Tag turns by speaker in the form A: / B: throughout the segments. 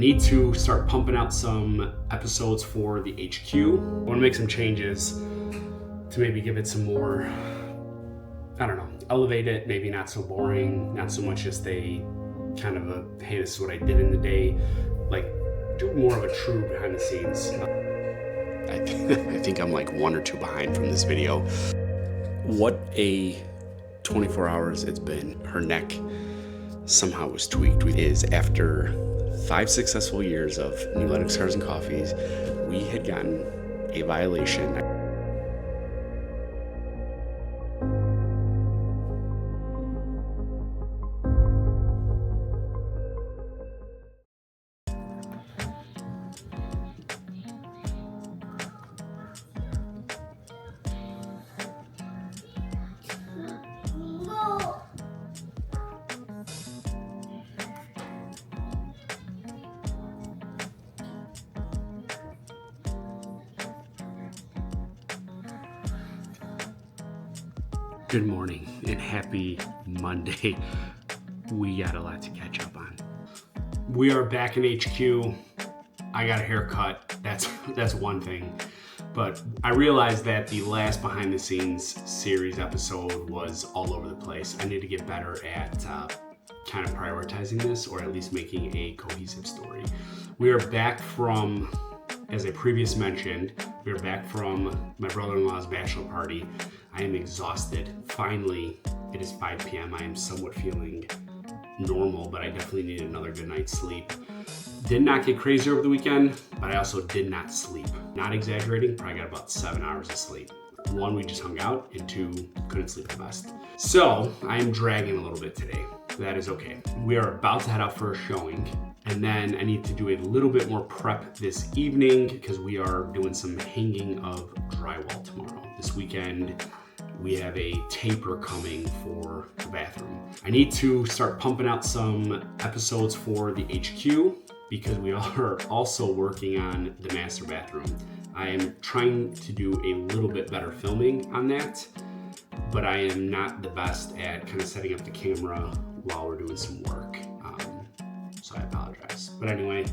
A: Need to start pumping out some episodes for the HQ. I want to make some changes to maybe give it some more, I don't know, elevate it, maybe not so boring, not so much just a kind of a, hey, this is what I did in the day, like do more of a true behind the scenes. I think I'm like 1 or 2 behind from this video. What a 24 hours it's been. Her neck somehow was tweaked. It is after 5 successful years of New Lennox Cars and Coffees, we had gotten a violation. Good morning and happy Monday. We got a lot to catch up on. We are back in HQ. I got a haircut. That's one thing. But I realized that the last behind the scenes series episode was all over the place. I need to get better at kind of prioritizing this, or at least making a cohesive story. We are back from, as I previously mentioned, we are back from my brother-in-law's bachelor party. I am exhausted. Finally, it is 5 p.m. I am somewhat feeling normal, but I definitely need another good night's sleep. Did not get crazy over the weekend, but I also did not sleep. Not exaggerating, probably got about 7 hours of sleep. 1, we just hung out, and 2, couldn't sleep the best. So I am dragging a little bit today. That is okay. We are about to head out for a showing, and then I need to do a little bit more prep this evening because we are doing some hanging of drywall tomorrow. This weekend, we have a taper coming for the bathroom. I need to start pumping out some episodes for the HQ because we are also working on the master bathroom. I am trying to do a little bit better filming on that, but I am not the best at kind of setting up the camera while we're doing some work. So I apologize. But anyway,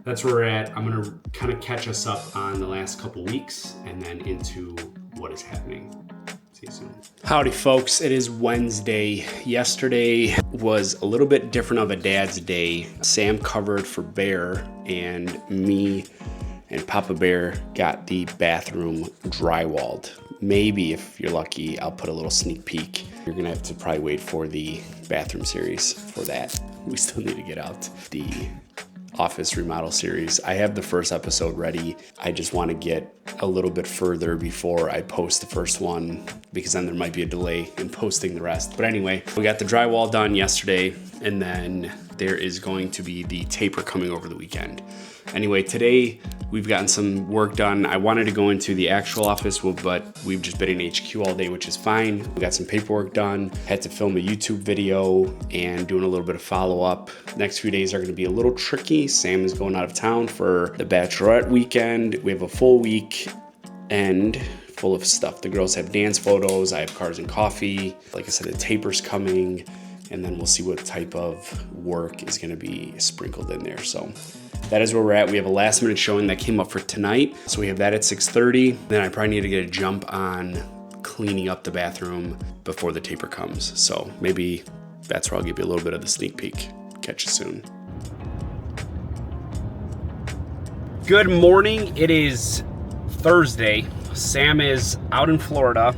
A: that's where we're at. I'm gonna kind of catch us up on the last couple weeks and then into what is happening. See you soon. Howdy folks, it is Wednesday. Yesterday was a little bit different of a dad's day. Sam covered for Bear, and me and Papa Bear got the bathroom drywalled. Maybe if you're lucky, I'll put a little sneak peek. You're gonna have to probably wait for the bathroom series for that. We still need to get out the office remodel series. I have the first episode ready. I just want to get a little bit further before I post the first one, because then there might be a delay in posting the rest. But anyway, we got the drywall done yesterday, and then there is going to be the taper coming over the weekend. Anyway, today we've gotten some work done. I wanted to go into the actual office, but we've just been in HQ all day, which is fine. We got some paperwork done, had to film a YouTube video and doing a little bit of follow-up. Next few days are gonna be a little tricky. Sam is going out of town for the bachelorette weekend. We have a full week end full of stuff. The girls have dance photos, I have cars and coffee. Like I said, the taper's coming, and then we'll see what type of work is gonna be sprinkled in there. So that is where we're at. We have a last minute showing that came up for tonight. So we have that at 6:30. Then I probably need to get a jump on cleaning up the bathroom before the taper comes. So maybe that's where I'll give you a little bit of the sneak peek. Catch you soon. Good morning. It is Thursday. Sam is out in Florida.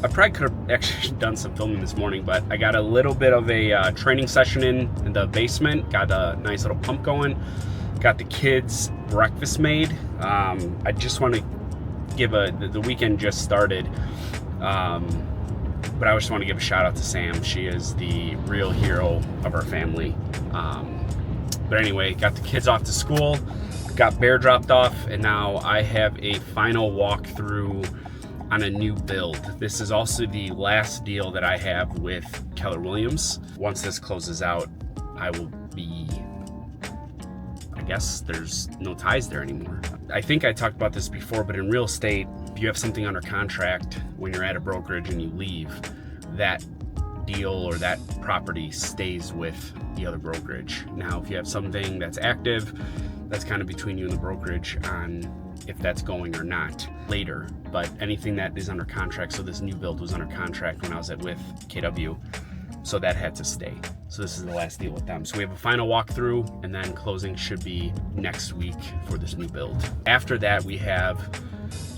A: I probably could have actually done some filming this morning, but I got a little bit of a training session in the basement. Got a nice little pump going. Got the kids breakfast made. I just want to give the weekend just started, but I just want to give a shout out to Sam. She is the real hero of our family. But anyway, got the kids off to school, got Bear dropped off, and now I have a final walkthrough on a new build. This is also the last deal that I have with Keller Williams. Once this closes out, I will be, I guess there's no ties there anymore. I think I talked about this before, but in real estate, if you have something under contract when you're at a brokerage and you leave, that deal or that property stays with the other brokerage. Now, if you have something that's active, that's kind of between you and the brokerage on if that's going or not later. But anything that is under contract, so this new build was under contract when I was with KW, so that had to stay. So this is the last deal with them. So we have a final walkthrough, and then closing should be next week for this new build. After that, we have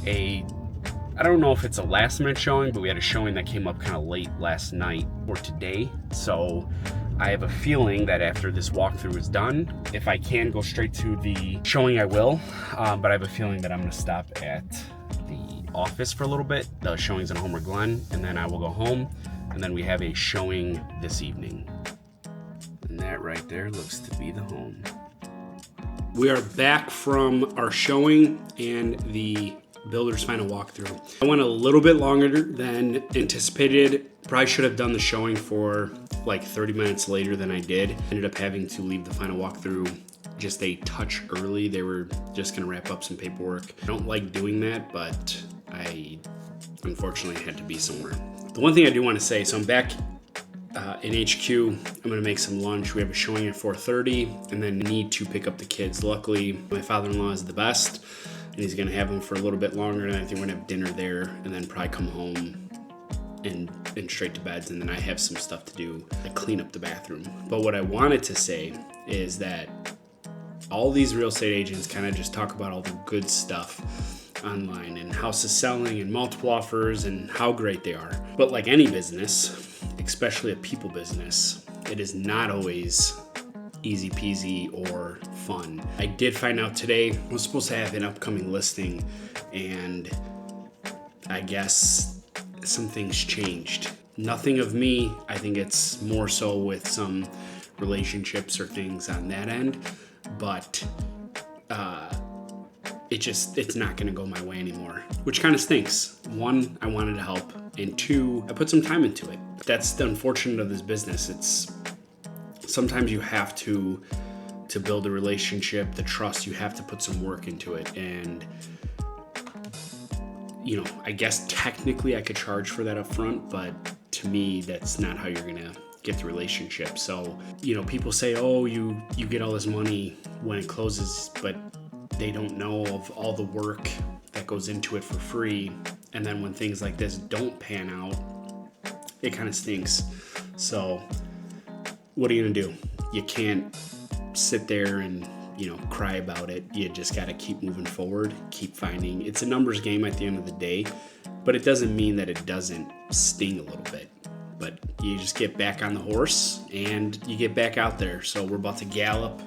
A: I don't know if it's a last minute showing, but we had a showing that came up kind of late last night or today. So I have a feeling that after this walkthrough is done, if I can go straight to the showing, I will. But I have a feeling that I'm gonna stop at the office for a little bit. The showing's in Homer Glen, and then I will go home. And then we have a showing this evening. And that right there looks to be the home. We are back from our showing and the builder's final walkthrough. I went a little bit longer than anticipated. Probably should have done the showing for like 30 minutes later than I did. Ended up having to leave the final walkthrough just a touch early. They were just gonna wrap up some paperwork. I don't like doing that, but I unfortunately had to be somewhere. The one thing I do want to say, so I'm back in HQ. I'm gonna make some lunch. We have a showing at 4:30 and then need to pick up the kids. Luckily, my father-in-law is the best, and he's gonna have them for a little bit longer, and I think we're gonna have dinner there and then probably come home and straight to beds, and then I have some stuff to do, like clean up the bathroom. But what I wanted to say is that all these real estate agents kind of just talk about all the good stuff online and houses selling and multiple offers and how great they are. But like any business, especially a people business, it is not always easy peasy or fun. I did find out today I was supposed to have an upcoming listing, and I guess some things changed. Nothing of me. I think it's more so with some relationships or things on that end, but it's not gonna go my way anymore, which kind of stinks. One, I wanted to help, and two, I put some time into it. That's the unfortunate of this business. It's sometimes you have to build a relationship, the trust, you have to put some work into it. And you know, I guess technically I could charge for that up front, but to me, that's not how you're gonna get the relationship. So, you know, people say, oh, you get all this money when it closes, but they don't know of all the work that goes into it for free. And then when things like this don't pan out, it kind of stinks. So what are you gonna do? You can't sit there and, you know, cry about it. You just gotta keep moving forward, keep finding. It's a numbers game at the end of the day, but it doesn't mean that it doesn't sting a little bit. But you just get back on the horse and you get back out there. So we're about to gallop.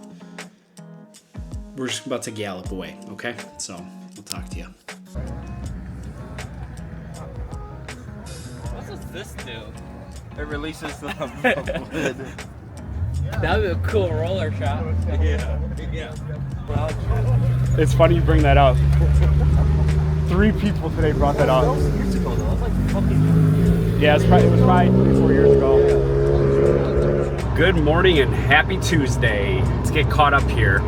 A: We're just about to gallop away, okay? So we'll talk to you.
B: What does this do?
C: It releases the lid.
B: That would be a cool roller shot.
C: Yeah.
A: It's funny you bring that up. 3 people today brought that up.
C: Years ago, though. It was like fucking.
A: Yeah, it was probably 3-4 years ago. Good morning and happy Tuesday. Let's get caught up here.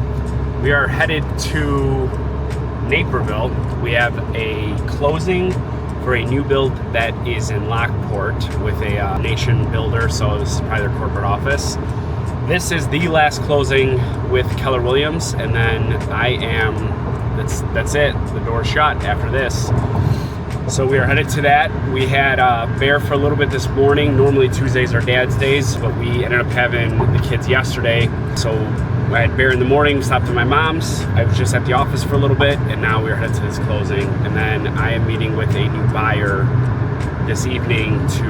A: We are headed to Naperville. We have a closing for a new build that is in Lockport with a nation builder, so this is probably their corporate office. This is the last closing with Keller Williams, and then that's it. The door's shut after this. So we are headed to that. We had Bear for a little bit this morning. Normally Tuesdays are Dad's days, but we ended up having the kids yesterday. So I had Bear in the morning, stopped at my mom's. I was just at the office for a little bit, and now we're headed to this closing. And then I am meeting with a new buyer this evening to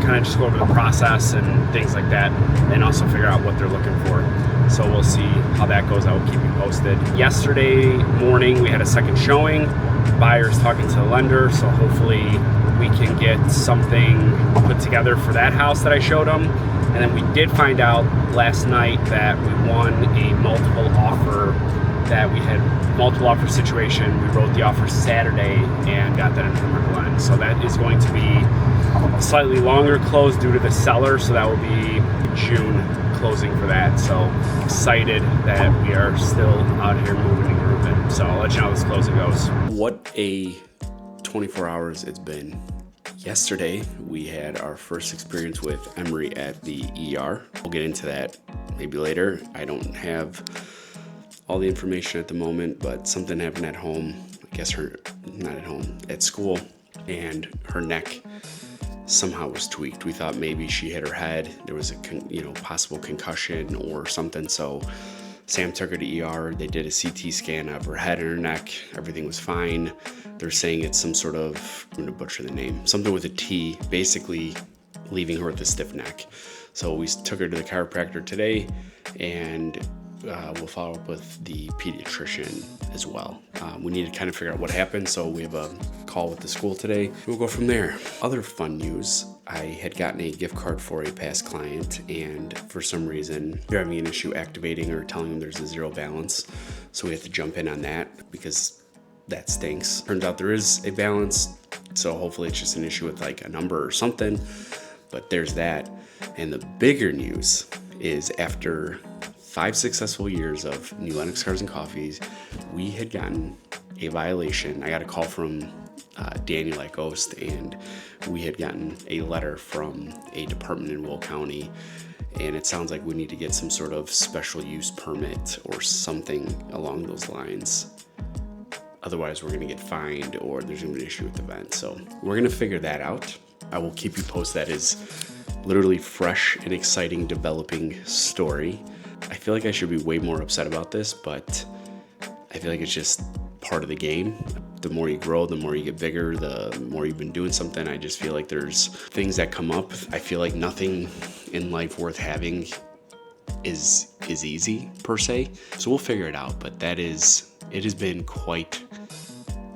A: kind of just go over the process and things like that, and also figure out what they're looking for. So we'll see how that goes. I will keep you posted. Yesterday morning, we had a second showing. Buyer's talking to the lender, so hopefully we can get something put together for that house that I showed them. And then we did find out last night that we won a multiple offer, that we had multiple offer situation. We wrote the offer Saturday and got that in Homer Glen. So that is going to be a slightly longer close due to the seller, so that will be June closing for that. So excited that we are still out here moving and grooving. So I'll let you know how this closing goes. What a 24 hours it's been. Yesterday, we had our first experience with Emery at the ER. We'll get into that maybe later. I don't have all the information at the moment, but something happened at home. I guess not at home, at school, and her neck somehow was tweaked. We thought maybe she hit her head. There was a possible concussion or something. So Sam took her to ER. They did a CT scan of her head and her neck. Everything was fine. They're saying it's some sort of, I'm gonna butcher the name, something with a T, basically leaving her with a stiff neck. So we took her to the chiropractor today, and we'll follow up with the pediatrician as well. We need to kind of figure out what happened, so we have a call with the school today. We'll go from there. Other fun news, I had gotten a gift card for a past client, and for some reason they're having an issue activating or telling them there's a zero balance. So we have to jump in on that because that stinks. Turns out there is a balance, so hopefully it's just an issue with like a number or something, but there's that. And the bigger news is after 5 successful years of New Lennox Cars and Coffees, we had gotten a violation. I got a call from Daniel at Ghost, and we had gotten a letter from a department in Will County, and it sounds like we need to get some sort of special use permit or something along those lines. Otherwise, we're gonna get fined or there's gonna be an issue with the event. So we're gonna figure that out. I will keep you posted. That is literally fresh and exciting developing story. I feel like I should be way more upset about this, but I feel like it's just part of the game. The more you grow, the more you get bigger, the more you've been doing something. I just feel like there's things that come up. I feel like nothing in life worth having is easy per se. So we'll figure it out, but it has been quite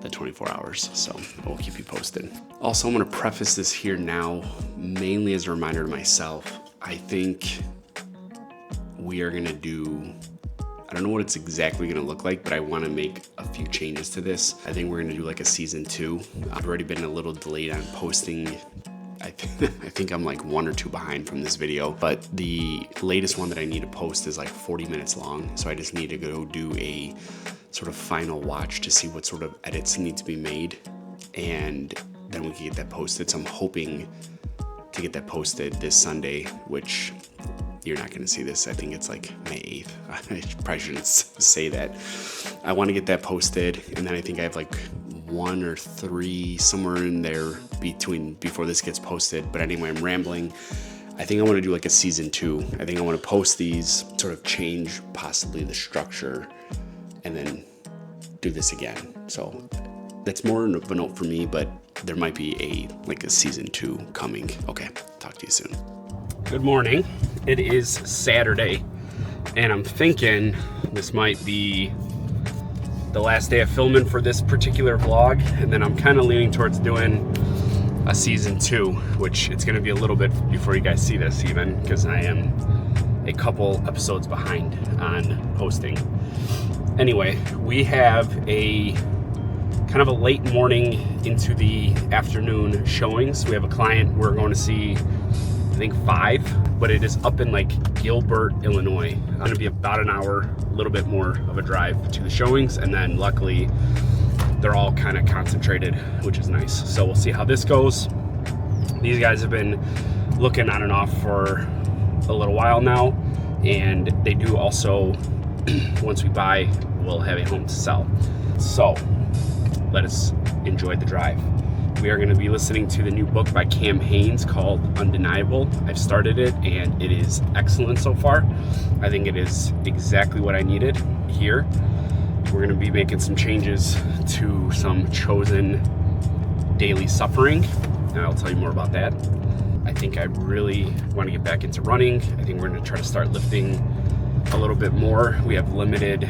A: the 24 hours, so I'll keep you posted. Also, I'm gonna preface this here now, mainly as a reminder to myself. I think we are gonna do, I don't know what it's exactly gonna look like, but I wanna make a few changes to this. I think we're gonna do like a season 2. I've already been a little delayed on posting. I think I'm like 1 or 2 behind from this video, but the latest one that I need to post is like 40 minutes long. So I just need to go do a sort of final watch to see what sort of edits need to be made, and then we can get that posted. So I'm hoping to get that posted this Sunday, which you're not going to see this. I think it's like May 8th. I probably shouldn't say that. I want to get that posted, and then I think I have like 1 or 3 somewhere in there before this gets posted. But anyway, I'm rambling. I think I want to do like a season 2. I think I want to post these, sort of change possibly the structure, and then do this again. So that's more of a note for me, but there might be a season 2 coming. Okay, talk to you soon. Good morning. It is Saturday, and I'm thinking this might be the last day of filming for this particular vlog, and then I'm kind of leaning towards doing a season 2, which it's going to be a little bit before you guys see this even, because I am a couple episodes behind on posting. Anyway, we have a kind of a late morning into the afternoon showings. We have a client we're going to see, I think 5, but it is up in like Gilbert, Illinois. It's going to be about an hour, a little bit more of a drive to the showings, and then luckily they're all kind of concentrated, which is nice. So we'll see how this goes. These guys have been looking on and off for a little while now, and they do also, once we buy, we'll have a home to sell. So let us enjoy the drive. We are going to be listening to the new book by Cam Haynes called Undeniable. I've started it, and it is excellent so far. I think it is exactly what I needed here. We're going to be making some changes to some chosen daily suffering, and I'll tell you more about that. I think I really want to get back into running. I think we're going to try to start lifting a little bit more. We have limited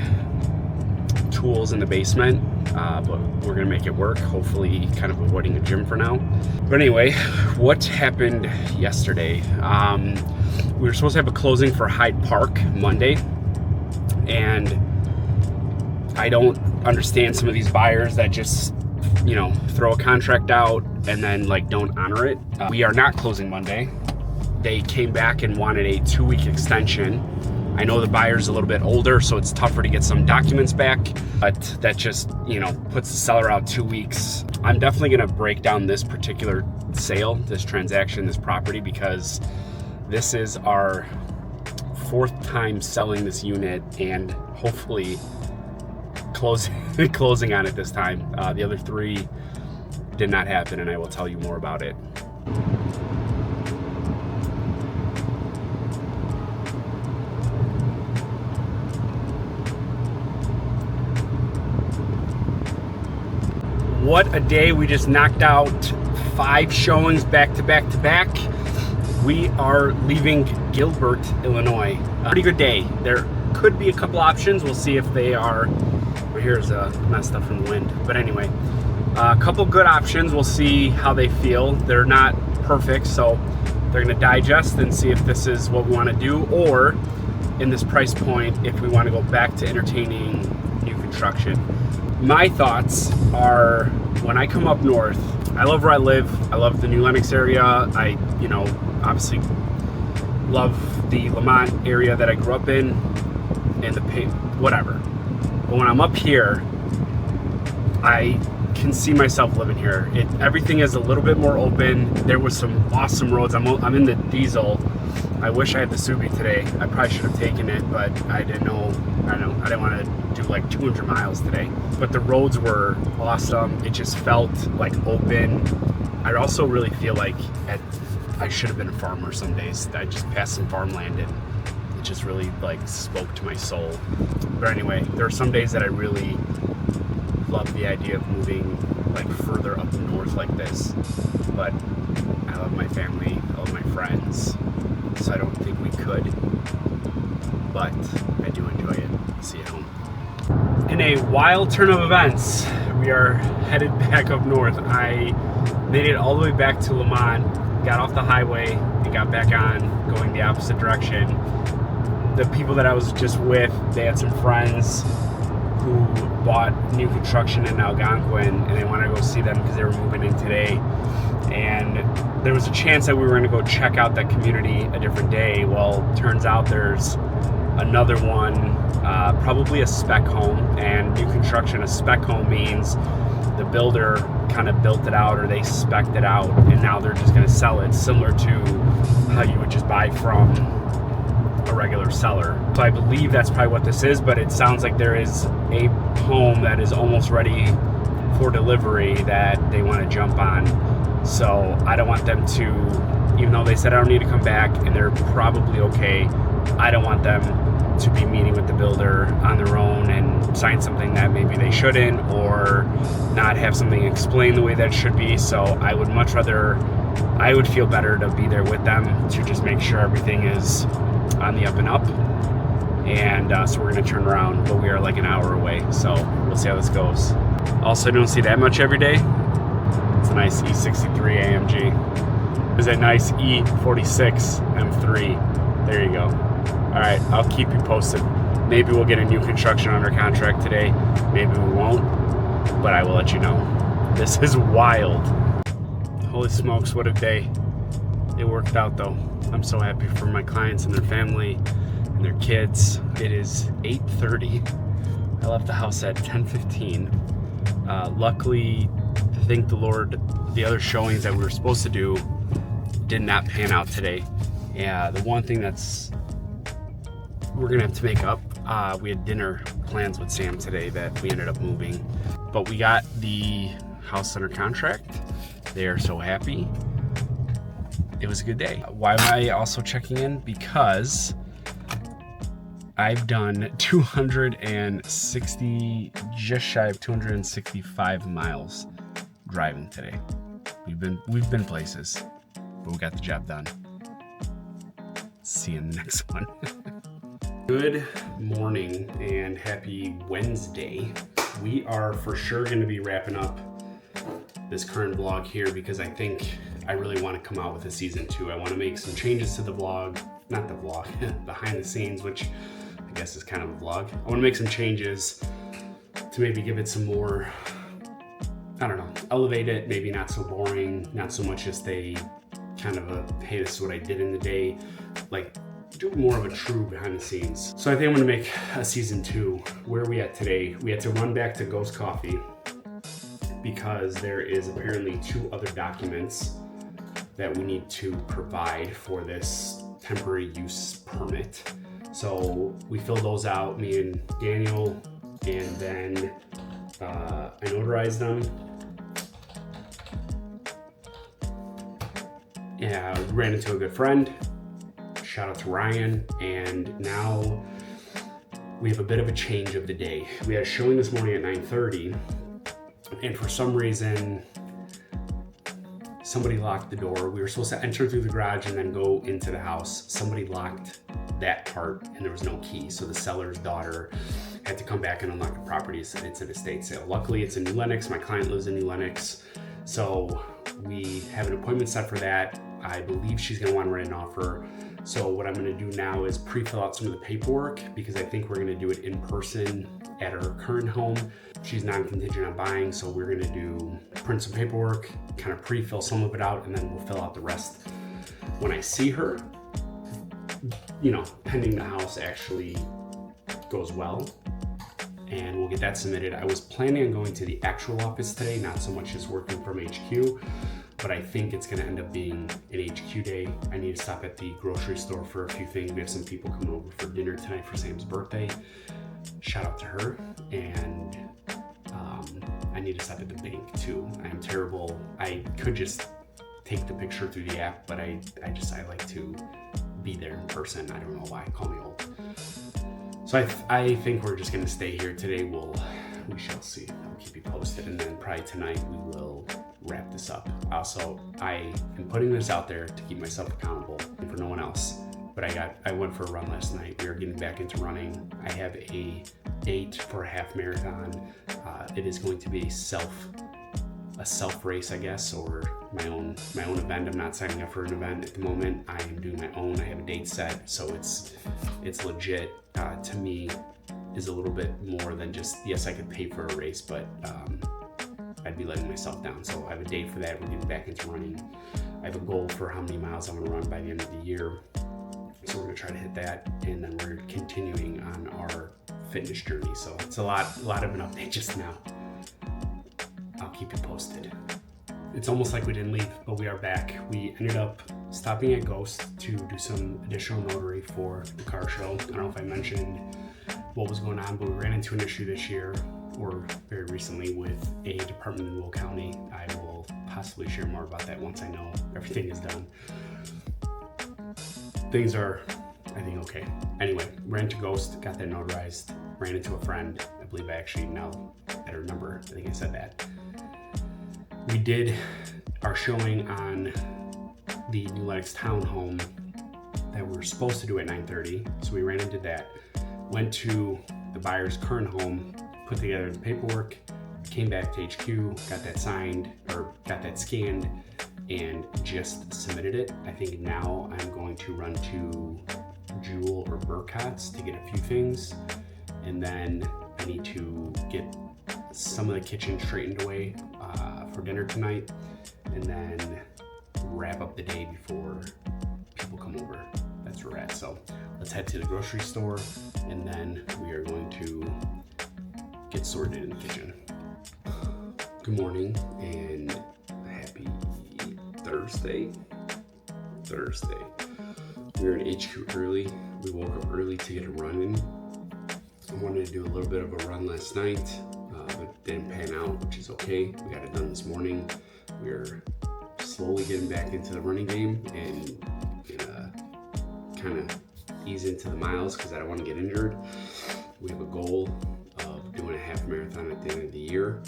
A: tools in the basement, but we're gonna make it work, hopefully kind of avoiding a gym for now. But anyway, what happened yesterday? We were supposed to have a closing for Hyde Park Monday, and I don't understand some of these buyers that just, throw a contract out and then don't honor it. We are not closing Monday. They came back and wanted a 2-week extension. I know the buyer's a little bit older, so it's tougher to get some documents back, but that just, puts the seller out 2 weeks. I'm definitely gonna break down this particular sale, this transaction, this property, because this is our 4th time selling this unit and hopefully closing on it this time. The other 3 did not happen, and I will tell you more about it. What a day. We just knocked out 5 showings back to back to back. We are leaving Gilbert, Illinois. A pretty good day. There could be a couple options. We'll see if they are. Well, here's messed up from the wind. But anyway, a couple good options. We'll see how they feel. They're not perfect, so they're going to digest and see if this is what we want to do, or in this price point, if we want to go back to entertaining new construction. My thoughts are, when I come up north, I love where I live. I love the New Lenox area. I, obviously love the Lemont area that I grew up in, and whatever. But when I'm up here, I can see myself living here. Everything is a little bit more open. There was some awesome roads. I'm in the diesel. I wish I had the Subi today. I probably should have taken it, but I didn't know. I didn't want to do like 200 miles today. But the roads were awesome. It just felt like open. I also really feel like I should have been a farmer some days. I just passed some farmland and it just really like spoke to my soul. But anyway, there are some days that I really love the idea of moving like further up north like this. But I love my family, I love my friends, so I don't think we could. But I do enjoy it. See you at home. In a wild turn of events, we are headed back up north. I made it all the way back to Lemont, got off the highway, and got back on, going the opposite direction. The people that I was just with, they had some friends who bought new construction in Algonquin, and they wanted to go see them because they were moving in today. And there was a chance that we were going to go check out that community a different day. Well, turns out there's another one, probably a spec home. And new construction, a spec home means the builder kind of built it out, or they spec'd it out, and now they're just going to sell it, similar to how you would just buy from a regular seller. So I believe that's probably what this is, but it sounds like there is a home that is almost ready for delivery that they want to jump on. So I don't want them to, even though they said I don't need to come back and they're probably okay, I don't want them to be meeting with the builder on their own and sign something that maybe they shouldn't, or not have something explained the way that it should be. So I would much rather, I would feel better to be there with them to just make sure everything is on the up and up. And so we're going to turn around, but we are like an hour away, so we'll see how this goes. Also, don't see that much every day. It's a nice E63 AMG. There's a nice E46 M3. There you go. All right, I'll keep you posted. Maybe we'll get a new construction under contract today. Maybe we won't, but I will let you know. This is wild. Holy smokes, what a day. It worked out though. I'm so happy for my clients and their family and their kids. It is 8:30. I left the house at 10:15. Luckily, thank the Lord, the other showings that we were supposed to do did not pan out today. Yeah, the one thing that's we're gonna have to make up, we had dinner plans with Sam today that we ended up moving, but we got the house under contract. They are so happy. It was a good day. Why am I also checking in? Because I've done 260, just shy of 265 miles driving today. We've been places, but we got the job done. See you in the next one. Good morning and happy Wednesday. We are for sure going to be wrapping up this current vlog here because I think I really want to come out with a season 2. I want to make some changes to the vlog, not the vlog, behind the scenes, which I guess is kind of a vlog. I want to make some changes to maybe give it some more, I don't know, elevate it, maybe not so boring, not so much just a kind of a, hey, this is what I did in the day, like do more of a true behind the scenes. So I think I'm gonna make a season 2. Where are we at today? We had to run back to Ghost Coffee because there is apparently 2 other documents that we need to provide for this temporary use permit. So we filled those out, me and Daniel, and then I notarized them. Yeah, ran into a good friend. Shout out to Ryan. And now we have a bit of a change of the day. We had a showing this morning at 9:30, and for some reason, somebody locked the door. We were supposed to enter through the garage and then go into the house. Somebody locked that part and there was no key. So the seller's daughter had to come back and unlock the property. It's an estate sale. Luckily, it's in New Lenox. My client lives in New Lenox. So we have an appointment set for that. I believe she's gonna wanna write an offer. So what I'm gonna do now is pre-fill out some of the paperwork because I think we're gonna do it in person at her current home. She's non-contingent on buying, so we're gonna print some paperwork, kind of pre-fill some of it out, and then we'll fill out the rest when I see her, you know, pending the house actually goes well, and we'll get that submitted. I was planning on going to the actual office today, not so much as working from HQ, but I think it's gonna end up being an HQ day. I need to stop at the grocery store for a few things. We have some people coming over for dinner tonight for Sam's birthday. Shout out to her. And I need to stop at the bank too. I am terrible. I could just take the picture through the app, but I like to be there in person. I don't know why. Call me old. So I think we're just gonna stay here today. We shall see. I'll keep you posted, and then probably tonight we will wrap this up. Also, I am putting this out there to keep myself accountable and for no one else. But I went for a run last night. We are getting back into running. I have a date for a half marathon. It is going to be a self race, I guess, or my own event. I'm not signing up for an event at the moment. I am doing my own. I have a date set, so it's legit. To me, is a little bit more than just, yes, I could pay for a race, but I'd be letting myself down. So I have a date for that. We're getting back into running. I have a goal for how many miles I'm gonna run by the end of the year. So we're gonna try to hit that, and then we're continuing on our fitness journey. So it's a lot of an update just now. I'll keep you posted. It's almost like we didn't leave, but we are back. We ended up stopping at Ghost to do some additional notary for the car show. I don't know if I mentioned what was going on, but we ran into an issue this year, or very recently, with a department in Will County. I will possibly share more about that once I know everything is done. Things are, I think, okay. Anyway, ran to Ghost, got that notarized, ran into a friend. I believe I actually now better remember. I think I said that. We did our showing on the New Lenox townhome that we were supposed to do at 9:30. So we ran and did that. Went to the buyer's current home, put together the paperwork, came back to HQ, got that signed, or got that scanned, and just submitted it. I think now I'm going to run to Jewel or Burcott's to get a few things, and then I need to get some of the kitchen straightened away for dinner tonight, and then wrap up the day before people come over. That's where we're at. So let's head to the grocery store, and then we are going to get sorted in the kitchen. Good morning and happy Thursday. We were in HQ early. We woke up early to get a run in. I wanted to do a little bit of a run last night, but didn't pan out, which is okay. We got it done this morning. We're slowly getting back into the running game and kind of ease into the miles because I don't want to get injured. We have a goal of doing a half marathon at the end of the year.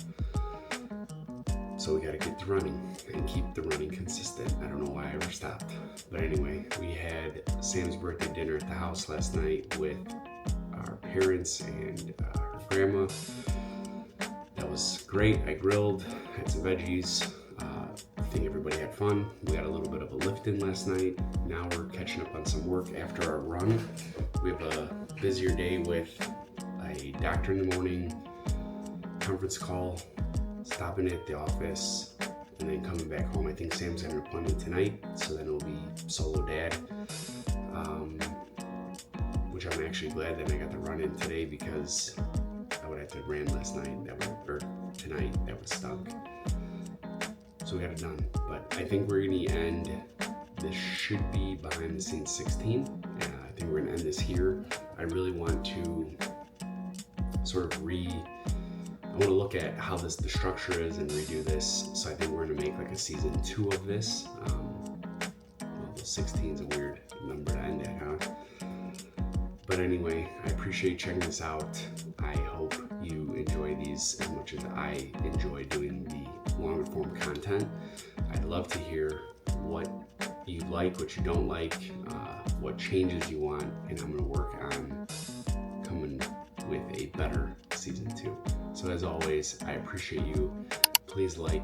A: So we got to get to running and keep the running consistent. I don't know why I ever stopped. But anyway, we had Sam's birthday dinner at the house last night with our parents and her grandma. That was great. I grilled, had some veggies. I think everybody had fun. We got a little bit of a lift in last night. Now we're catching up on some work after our run. We have a busier day with a doctor in the morning, conference call, stopping at the office, and then coming back home. I think Sam's got an appointment tonight, so then it'll be solo dad, which I'm actually glad that I got the run in today because I would project I ran last night or tonight that was stuck. So we got it done. But I think we're gonna end, this should be behind the scenes 16. I think we're gonna end this here. I really want to sort of I want to look at how the structure is and redo this. So I think we're gonna make like a season 2 of this. Well, 16 is a weird number to end at, huh? But anyway, I appreciate you checking this out. I hope you enjoy these as much as I enjoy doing the longer form content. I'd love to hear what you like, what you don't like, what changes you want, and I'm gonna work on coming with a better season 2. So as always, I appreciate you. Please like,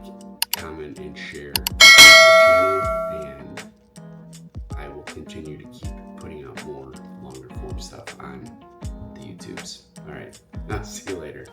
A: comment, and share the channel, and I will continue to keep putting out more longer form stuff on the YouTubes. All right, I'll see you later.